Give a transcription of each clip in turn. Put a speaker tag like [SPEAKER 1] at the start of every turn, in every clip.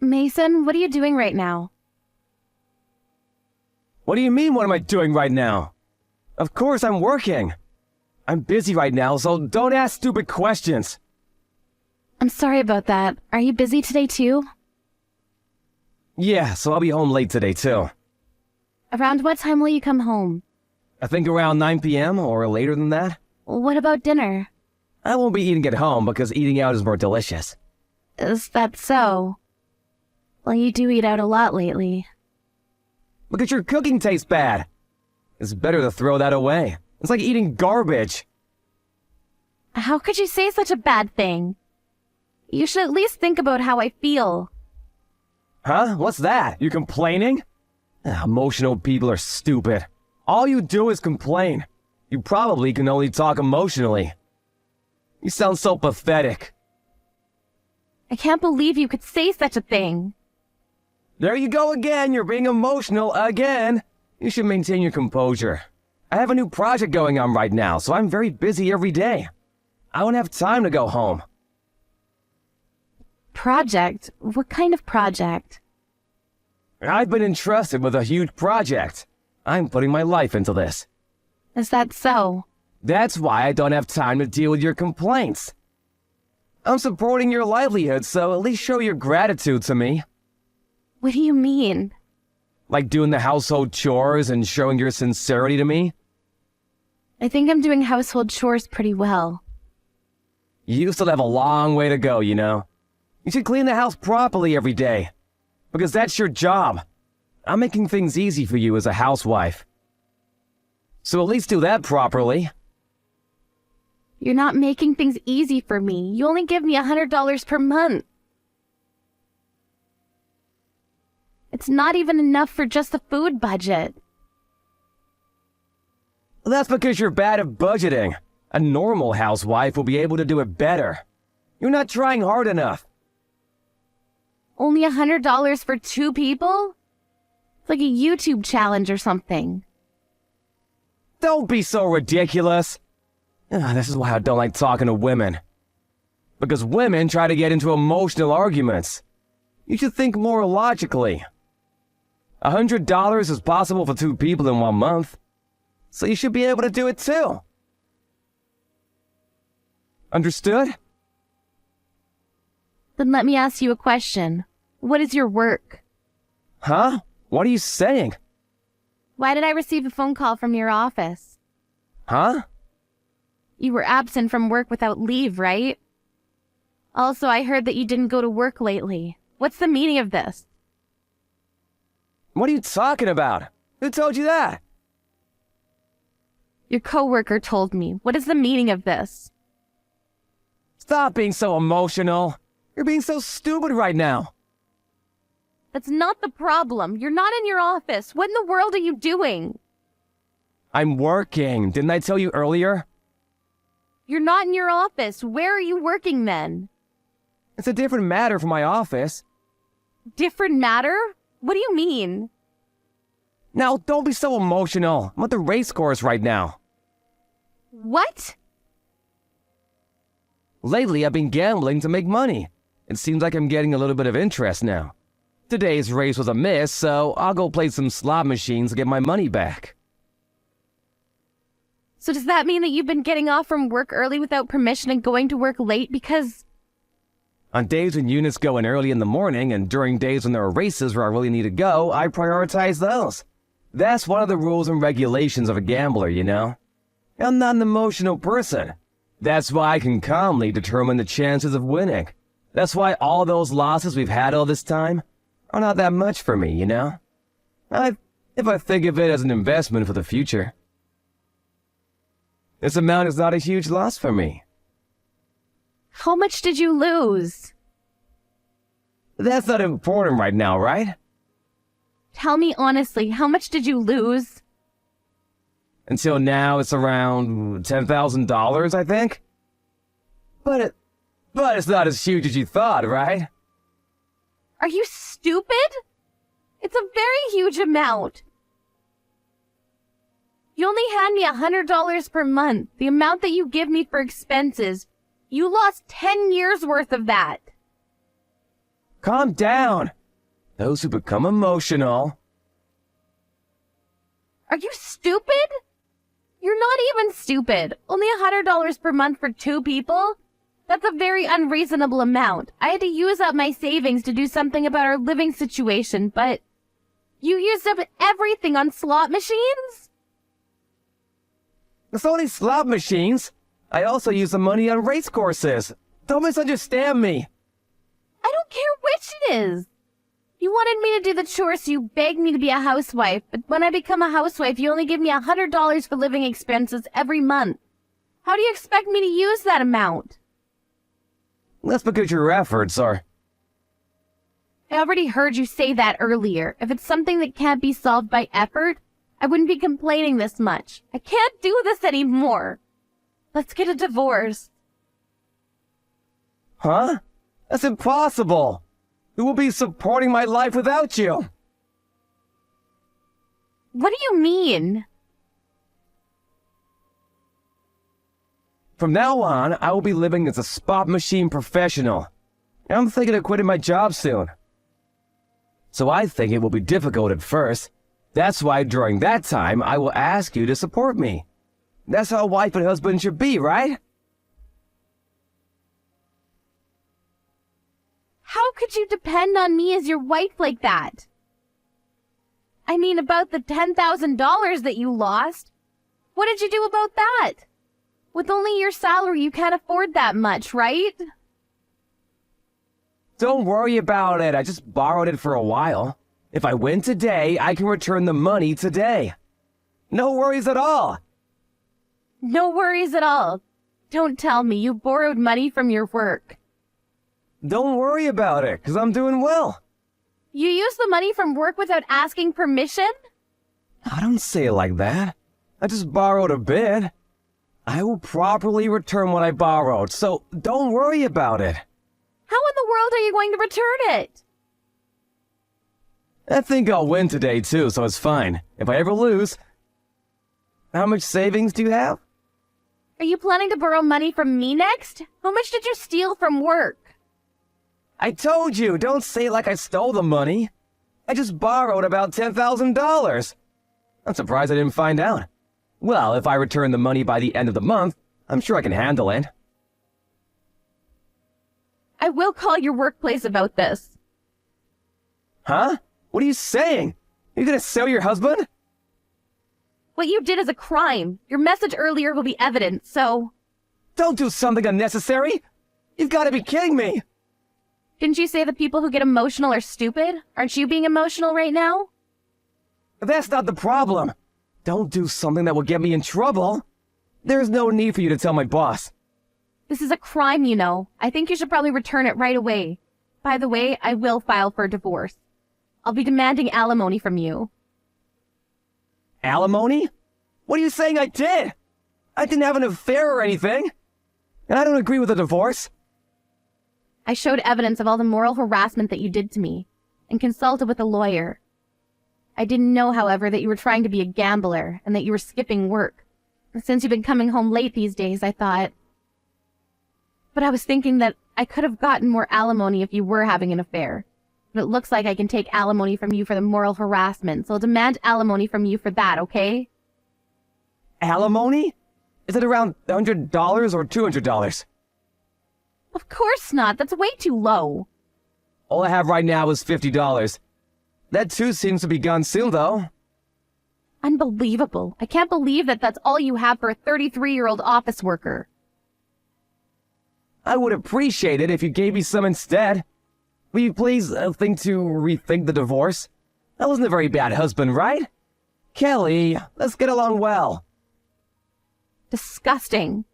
[SPEAKER 1] Mason, what are you doing right now?
[SPEAKER 2] What do you mean, what am I doing right now? Of course I'm working. I'm busy right now, so don't ask stupid questions.
[SPEAKER 1] I'm sorry about that. Are you busy today too?
[SPEAKER 2] Yeah, so I'll be home late today too.
[SPEAKER 1] Around what time will you come home?
[SPEAKER 2] I think around 9 p.m. or later than that.
[SPEAKER 1] What about dinner?
[SPEAKER 2] I won't be eating at home because eating out is more delicious.
[SPEAKER 1] Is that so? Well, you do eat out a lot lately.
[SPEAKER 2] Because your cooking tastes bad. It's better to throw that away. It's like eating garbage.
[SPEAKER 1] How could you say such a bad thing? You should at least think about how I feel.
[SPEAKER 2] Huh? What's that? You complaining? Emotional people are stupid. All you do is complain. You probably can only talk emotionally. You sound so pathetic.
[SPEAKER 1] I can't believe you could say such a thing.
[SPEAKER 2] There you go again, you're being emotional again. You should maintain your composure. I have a new project going on right now, so I'm very busy every day. I won't have time to go home.
[SPEAKER 1] Project? What kind of project?
[SPEAKER 2] I've been entrusted with a huge project. I'm putting my life into this.
[SPEAKER 1] Is that so?
[SPEAKER 2] That's why I don't have time to deal with your complaints. I'm supporting your livelihood, so at least show your gratitude to me.
[SPEAKER 1] What do you mean?
[SPEAKER 2] Like doing the household chores and showing your sincerity to me?
[SPEAKER 1] I think I'm doing household chores pretty well.
[SPEAKER 2] You still have a long way to go, you know. You should clean the house properly every day. Because that's your job. I'm making things easy for you as a housewife. So at least do that properly.
[SPEAKER 1] You're not making things easy for me. You only give me $100 per month. It's not even enough for just the food budget.
[SPEAKER 2] That's because you're bad at budgeting. A normal housewife will be able to do it better. You're not trying hard enough.
[SPEAKER 1] Only $100 for 2 people? It's like a YouTube challenge or something.
[SPEAKER 2] Don't be so ridiculous. This is why I don't like talking to women. Because women try to get into emotional arguments. You should think more logically. $100 is possible for 2 people in 1 month. So you should be able to do it too. Understood?
[SPEAKER 1] Then let me ask you a question. What is your work?
[SPEAKER 2] Huh? What are you saying?
[SPEAKER 1] Why did I receive a phone call from your office?
[SPEAKER 2] Huh?
[SPEAKER 1] You were absent from work without leave, right? Also, I heard that you didn't go to work lately. What's the meaning of this?
[SPEAKER 2] What are you talking about? Who told you that?
[SPEAKER 1] Your coworker told me. What is the meaning of this?
[SPEAKER 2] Stop being so emotional. You're being so stupid right now.
[SPEAKER 1] That's not the problem. You're not in your office. What in the world are you doing?
[SPEAKER 2] I'm working. Didn't I tell you earlier?
[SPEAKER 1] You're not in your office. Where are you working then?
[SPEAKER 2] It's a different matter from my office.
[SPEAKER 1] Different matter? What do you mean?
[SPEAKER 2] Now, don't be so emotional. I'm at the race course right now.
[SPEAKER 1] What?
[SPEAKER 2] Lately, I've been gambling to make money. It seems like I'm getting a little bit of interest now. Today's race was a miss, so I'll go play some slot machines to get my money back.
[SPEAKER 1] So does that mean that you've been getting off from work early without permission and going to work late because...
[SPEAKER 2] On days when units go in early in the morning and during days when there are races where I really need to go, I prioritize those. That's one of the rules and regulations of a gambler, you know? I'm not an emotional person. That's why I can calmly determine the chances of winning. That's why all those losses we've had all this time are not that much for me, you know? If I think of it as an investment for the future. This amount is not a huge loss for me.
[SPEAKER 1] How much did you lose?
[SPEAKER 2] That's not important right now, right?
[SPEAKER 1] Tell me honestly, how much did you lose?
[SPEAKER 2] Until now, it's around $10,000, I think. But it's not as huge as you thought, right?
[SPEAKER 1] Are you stupid? It's a very huge amount. You only hand me $100 per month, the amount that you give me for expenses. You lost 10 years worth of that.
[SPEAKER 2] Calm down. Those who become emotional.
[SPEAKER 1] Are you stupid? You're not even stupid. Only $100 per month for 2 people? That's a very unreasonable amount. I had to use up my savings to do something about our living situation, but you used up everything on slot machines?
[SPEAKER 2] It's only slot machines. I also use the money on race courses. Don't misunderstand me.
[SPEAKER 1] I don't care which it is. You wanted me to do the chores, so you begged me to be a housewife, but when I become a housewife, you only give me $100 for living expenses every month. How do you expect me to use that amount?
[SPEAKER 2] That's because your efforts are...
[SPEAKER 1] I already heard you say that earlier. If it's something that can't be solved by effort, I wouldn't be complaining this much. I can't do this anymore. Let's get a divorce.
[SPEAKER 2] Huh? That's impossible. Who will be supporting my life without you?
[SPEAKER 1] What do you mean?
[SPEAKER 2] From now on, I will be living as a spot machine professional. I'm thinking of quitting my job soon. So I think it will be difficult at first. That's why during that time, I will ask you to support me. That's how a wife and husband should be, right?
[SPEAKER 1] How could you depend on me as your wife like that? I mean, about the $10,000 that you lost. What did you do about that? With only your salary, you can't afford that much, right?
[SPEAKER 2] Don't worry about it. I just borrowed it for a while. If I win today, I can return the money today. No worries at all.
[SPEAKER 1] No worries at all. Don't tell me you borrowed money from your work.
[SPEAKER 2] Don't worry about it, because I'm doing well.
[SPEAKER 1] You used the money from work without asking permission?
[SPEAKER 2] I don't say it like that. I just borrowed a bit. I will properly return what I borrowed, so don't worry about it.
[SPEAKER 1] How in the world are you going to return it?
[SPEAKER 2] I think I'll win today too, so it's fine. If I ever lose... How much savings do you have?
[SPEAKER 1] Are you planning to borrow money from me next? How much did you steal from work?
[SPEAKER 2] I told you, don't say it like I stole the money. I just borrowed about $10,000. I'm surprised I didn't find out. Well, if I return the money by the end of the month, I'm sure I can handle it.
[SPEAKER 1] I will call your workplace about this.
[SPEAKER 2] Huh? What are you saying? You're gonna sue your husband?
[SPEAKER 1] What you did is a crime. Your message earlier will be evidence, so...
[SPEAKER 2] Don't do something unnecessary! You've gotta be kidding me!
[SPEAKER 1] Didn't you say the people who get emotional are stupid? Aren't you being emotional right now?
[SPEAKER 2] That's not the problem. Don't do something that will get me in trouble. There's no need for you to tell my boss.
[SPEAKER 1] This is a crime, you know. I think you should probably return it right away. By the way, I will file for a divorce. I'll be demanding alimony from you.
[SPEAKER 2] Alimony? What are you saying I did? I didn't have an affair or anything. And I don't agree with a divorce.
[SPEAKER 1] I showed evidence of all the moral harassment that you did to me, and consulted with a lawyer. I didn't know, however, that you were trying to be a gambler, and that you were skipping work. Since you've been coming home late these days, I thought... But I was thinking that I could have gotten more alimony if you were having an affair. But it looks like I can take alimony from you for the moral harassment, so I'll demand alimony from you for that, okay?
[SPEAKER 2] Alimony? Is it around $100 or $200?
[SPEAKER 1] Of course not. That's way too low.
[SPEAKER 2] All I have right now is $50. That too seems to be gone soon, though.
[SPEAKER 1] Unbelievable. I can't believe that that's all you have for a 33-year-old office worker.
[SPEAKER 2] I would appreciate it if you gave me some instead. Will you please think to rethink the divorce? I wasn't a very bad husband, right? Kelly, let's get along well.
[SPEAKER 1] Disgusting.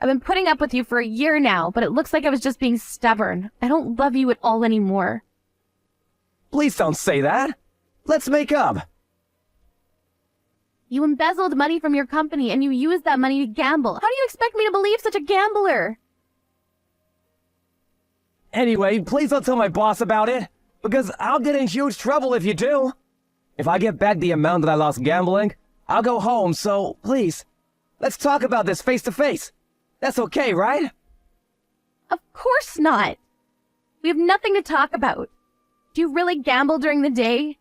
[SPEAKER 1] I've been putting up with you for a year now, but it looks like I was just being stubborn. I don't love you at all anymore.
[SPEAKER 2] Please don't say that. Let's make up.
[SPEAKER 1] You embezzled money from your company and you used that money to gamble. How do you expect me to believe such a gambler?
[SPEAKER 2] Anyway, please don't tell my boss about it, because I'll get in huge trouble if you do. If I get back the amount that I lost gambling, I'll go home, so please, let's talk about this face to face. That's okay, right?
[SPEAKER 1] Of course not. We have nothing to talk about. Do you really gamble during the day?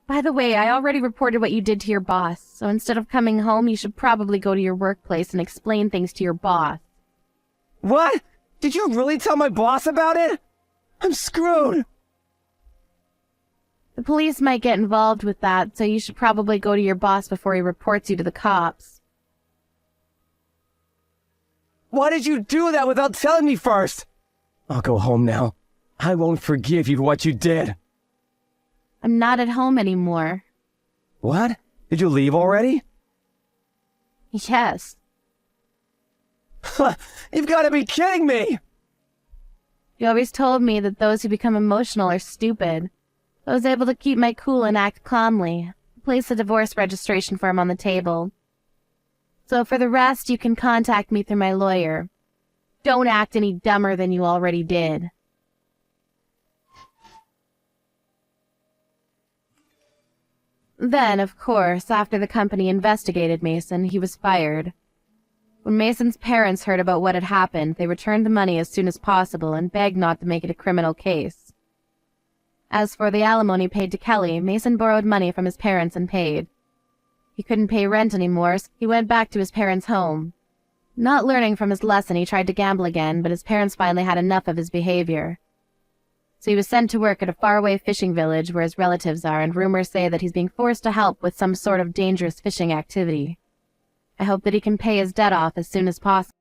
[SPEAKER 1] By the way, I already reported what you did to your boss, so instead of coming home, you should probably go to your workplace and explain things to your boss.
[SPEAKER 2] What? Did you really tell my boss about it? I'm screwed.
[SPEAKER 1] The police might get involved with that, so you should probably go to your boss before he reports you to the cops.
[SPEAKER 2] Why did you do that without telling me first? I'll go home now. I won't forgive you for what you did.
[SPEAKER 1] I'm not at home anymore.
[SPEAKER 2] What? Did you leave already?
[SPEAKER 1] Yes.
[SPEAKER 2] You've got to be kidding me!
[SPEAKER 1] You always told me that those who become emotional are stupid. I was able to keep my cool and act calmly. Place a divorce registration form on the table. So for the rest, you can contact me through my lawyer. Don't act any dumber than you already did. Then, of course, after the company investigated Mason, he was fired. When Mason's parents heard about what had happened, they returned the money as soon as possible and begged not to make it a criminal case. As for the alimony paid to Kelly, Mason borrowed money from his parents and paid. He couldn't pay rent anymore, so he went back to his parents' home. Not learning from his lesson, he tried to gamble again, but his parents finally had enough of his behavior. So he was sent to work at a faraway fishing village where his relatives are, and rumors say that he's being forced to help with some sort of dangerous fishing activity. I hope that he can pay his debt off as soon as possible.